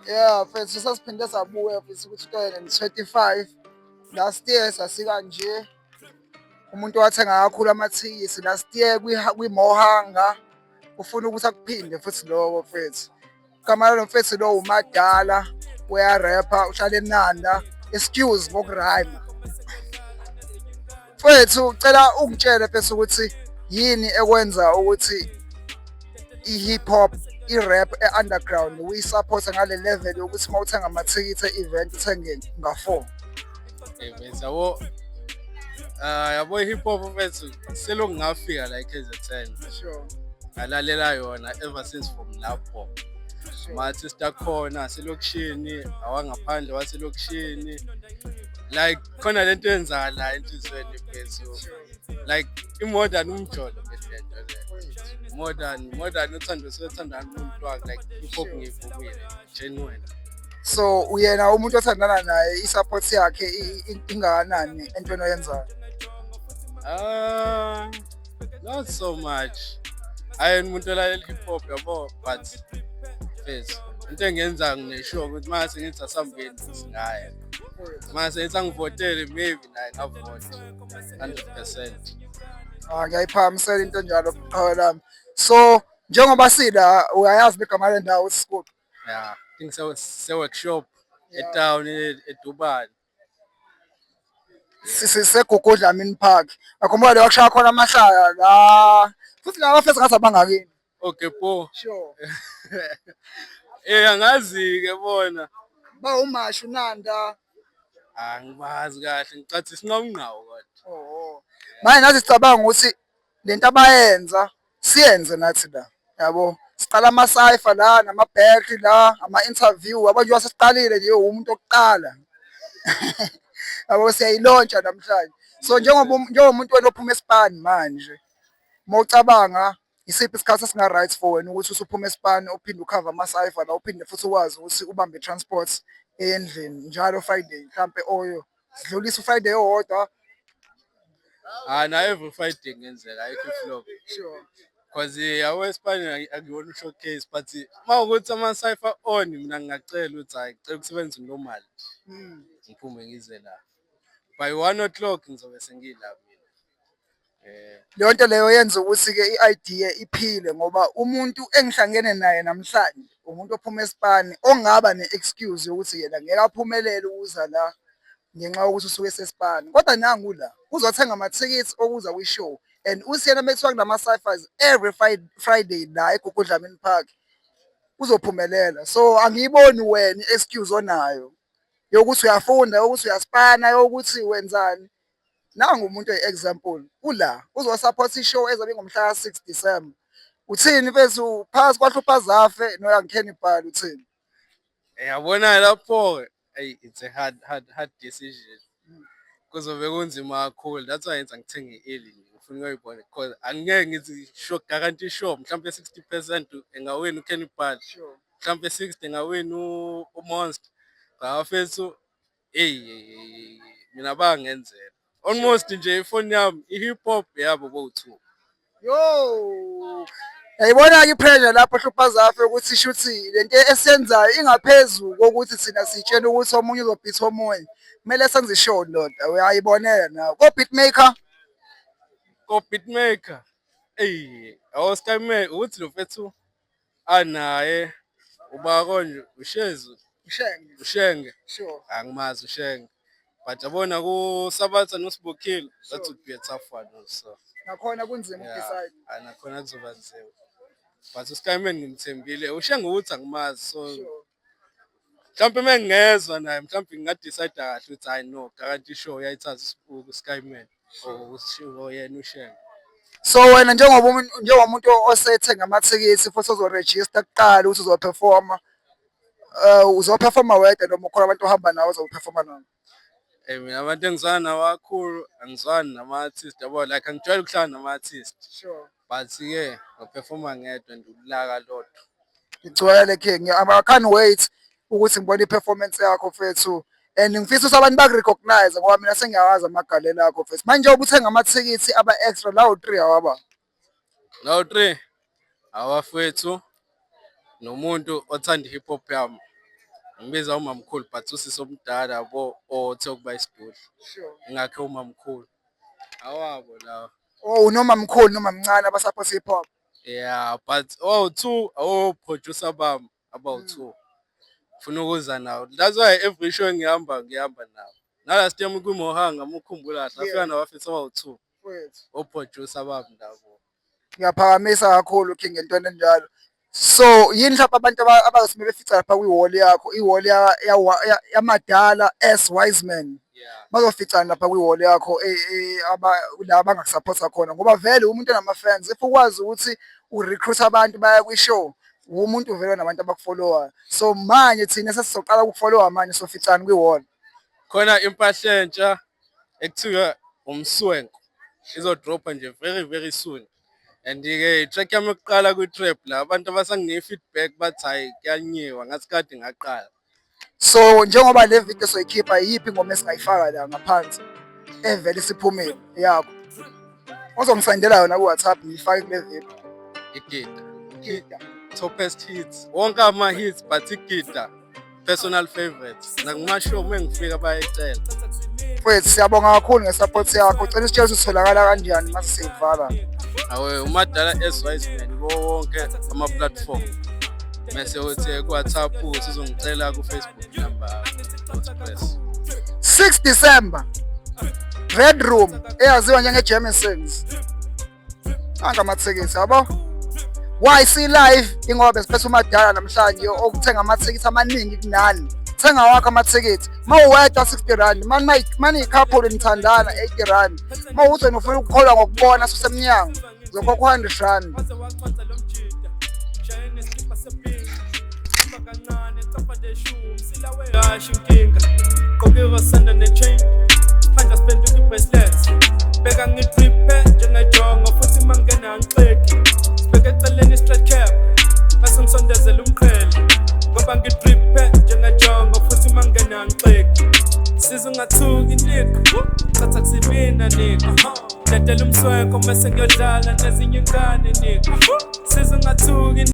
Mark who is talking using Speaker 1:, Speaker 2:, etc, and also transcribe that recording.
Speaker 1: Yeah, mfethu sasiphinde sabuya mfethu ku-2025 last year sasikanje umuntu wathenga kakhulu amathikisi last year kwi-Mohanga ufuna ukuthi akuphinde futhi lokho mfethu. Igama lalo mfethu lo uMadala uyarapha uhlala eNanda excuse ngokurhyma. Mfethu ucela ungitshele mfethu ukuthi yini ekwenza ukuthi i-hip hop i-rap e-underground uyisupport ngale level yokuthi uma uthenga amathikithi e-event uthenge nga-4.
Speaker 2: Mfethu yabo i-hip hop mfethu selokhu ngafika la e-KZN
Speaker 1: Sure.
Speaker 2: ngalalela yona ever since from lapho.
Speaker 1: Sure.
Speaker 2: Ma-artist akhona aselokishini awangaphandle waselokishini like khona lento eyenzakala enhlizweni mfethu like i-modern umjolo mfethu lento le modern uthando sethanda umuntu wakhe like hip hop ngivumile genuine.
Speaker 1: So uyena umuntu othandana naye i-support yakhe ingakanani entweni oyenzayo?
Speaker 2: Not so much. Umuntu olalela hip hop yabo but mfethu into engenza nginesure ukuthi mase ngithi asambeni singaya. Mase ethi angivotele maybe naye ngavota 100%.
Speaker 1: Ngiyayiphakamisela into enjalo qhawe lami. So njengoba sila uyayazi igama lendawo uScoop.
Speaker 2: Yeah, I think se-workshop e-town eDubai.
Speaker 1: Sisegugu Dlamini Park. Akhumbula leyo kushaya khona amahlaya la. Futhi la bafethu ngathi abangakini.
Speaker 2: Okay po.
Speaker 1: Sure.
Speaker 2: Angazi-ke bona.
Speaker 1: Ba uMashu Nanda.
Speaker 2: Angibazi kahle ngicathi sinqawunqawo kodwa.
Speaker 1: Oh. Manje nathi sicabanga ukuthi lento abayenza siyenze nathi la. Yabo. Siqala ama-cypher la nama-battery la ama-interview abanje wasesiqalile nje umuntu okuqala. Yabo siyayilontsha namhlanje. So njengomuntu wena ophuma eSpan manje mawucabanga isiphi isikhathi esinga right for wena ukuthi usuphuma eSpan uphinde ukhava ama-cypher la uphinde futhi ukwazi ukuthi ubambe transport endlini njalo Friday mhlambe oyo sidlulisa uFriday owodwa.
Speaker 2: Na every Friday ngenzeka ayikho iflop.
Speaker 1: Sure.
Speaker 2: Because yawo eSpan akuwona u-showcase but mawukuthi ama-cypher on mina ngingacela ukuthi hayi ngicela ukusebenza normal. Ngiphume ngize la. By 1 o'clock ngizobe sengila mina.
Speaker 1: Leyo nto leyo yenza ukuthi-ke i-idea iphile ngoba umuntu engihlangene naye namhlanje umuntu ophuma eSpan ongaba ne-excuse yokuthi yena ngeke aphumelele ukuza la ngenxa yokuthi usuke eseSpan. Kodwa nangu la uzothenga amathikithi okuza kwi-show and usiyena mekuthiwa kunama-cyphers every Friday la eGugu Dlamini Park uzophumelela. So angiyiboni wena i-excuse onayo yokuthi uyafunda yokuthi uyaspana yokuthi wenzani. Nangu umuntu oyi-example ula uzosupport i-show ezabe ngomhla ka-6 December. Uthini mfethu phakathi kwaHlupha Zafe noYoung uthini?
Speaker 2: Yabona lapho it's a hard decision. Kuzobe kunzima kakhulu that's why yenza ngithenge i-early ngifuna ukuyibona because angeke ngithi sure guarantee sure mhlawumbe 60% engawini uCannibal.
Speaker 1: Sure.
Speaker 2: Mhlawumbe 60 engawini uMonster. Ngafethu mina bangenzela. Almost nje ifoni yami i-hip hop yabo bowu2.
Speaker 1: Yo. Yayibona-ke i-pressure lapho Hlupha Zafe ukuthi shuthi lento esiyenzayo ingaphezulu kokuthi thina sitshela ukuthi omunye uzobhitha omunye. Kumele senze i-show ndoda uyayibonela nawe. Ko-beatmaker.
Speaker 2: Ko-beatmaker. Skyman uthi lo mfethu anaye uba konje ushenge.
Speaker 1: Sure.
Speaker 2: Angimazi ushenge. But yabona kuSabatha noSibukile that would be a tough one also.
Speaker 1: Nakhona kunzima ukudecide.
Speaker 2: Nakhona kuzoba nzima. But uSkyman ngimthembile. Ushenge ukuthi angimazi so mhlawumbe mengezwe naye mhlawumbe ngingadecide kahle ukuthi hayi no guarantee sure uyayithatha uSkyman or yena ushenge.
Speaker 1: So wena njengomuntu osethenga amathikithi futhi ozoregister kuqala ukuthi uzoperforma uzoperforma wedwa noma ukhona abantu ohamba nawo ozoperforma nabo?
Speaker 2: Mina abantu engizwana nawo kakhulu angizwani nama-artist yabo like angijwayele ukuhlala nama-artist.
Speaker 1: Sure.
Speaker 2: But-ke ngoperforma ngedwa ndulaka lodwa.
Speaker 1: Igcwele King. I can't wait ukuthi ngibone i-performance yakho mfethu and ngifisa ukuthi abantu bakurecognize ngoba mina sengiyawazi amagalelo akho mfethu. Manje ubuthenga amathikithi aba-extra lawo 3 awaba.
Speaker 2: Lawo 3 awafethu nomuntu othanda i-hip hop yami Ngibiza umamkhulu but usisi omdala yabo othe ukuba isidudla.
Speaker 1: Sure.
Speaker 2: Ngakhe umamkhulu. Awabo lawo.
Speaker 1: Oh, unomamkhulu nomamncane abasupport hip hop.
Speaker 2: Yeah, but two producer bami about 2. Funa ukuza nawo. That's why every show ngihamba nawo. Last time kwiMohanga mukhumbula safika nabafethu abawu2.
Speaker 1: Mfowethu.
Speaker 2: Producer bami labo.
Speaker 1: Ngiyaphakamisa kakhulu King ngento enjalo. So yini mhlawumbe abantu abazosime befica lapha kwi-wall yakho, i-wall yamadala as Wiseman.
Speaker 2: Yeah.
Speaker 1: Bazoficana lapha kwi-wall yakho la abangakusupporta khona ngoba vele umuntu onama-fans if ukwazi ukuthi urecruit abantu baya kwi-show umuntu vele nabantu abakufollowayo. So manje thina sesizoqala ukufollowa manje soficana kwi-wall.
Speaker 2: Khona impahla entsha ekuthiwa umswenko izodropa nje very soon. And ke track yami yokuqala kwi-trap la abantu abasanginike feedback bathi hayi kuyanyiwa ngathi kade ngaqala.
Speaker 1: So njengoba le video soyikhipha yiphi ingoma esingayifaka la ngaphansi evele isiphumile yakho ozongisendela yona ku-WhatsApp ngiyifake kule video.
Speaker 2: Igida. Topest hits. Wonke ama-hits but igida. Personal favorites. Nakumashow mengifika bayayicela.
Speaker 1: Mfowethu siyabonga kakhulu ngesupport yakho. Ucela isitshela ukuthi utholakala kanjani mase siyivala.
Speaker 2: Awe umadala S-Wiseman wonke ama-platform. Mase uthi ku-WhatsApp sizongicela ku-Facebook number press.
Speaker 1: 6 December Red Room eyaziwa njenge-Jamisons. Anga amathekisi yabo. YC live ingoba besiphethe umadala namhlanje okuthenga amathekisi amaningi kunani. Thenga wakho amathekisi. Mawuwedwa 60 rand, mani i-couple nithandana 80 rand. Mawuthi wena ufuna ukukholwa ngokubona susemnyango zokhokha 100 rand.
Speaker 3: Beka ngitripe njengejongo futhi mangena ngixeki sibeke eceleni straight cap bese ngisondezela umqhele ngoba ngitripe njengejongo futhi mangena ngixeki siza ungathuki nigga thatha kusimina nigga dedela umswenko mase ngiyodlala nezinye ingane nigga siza ungathuki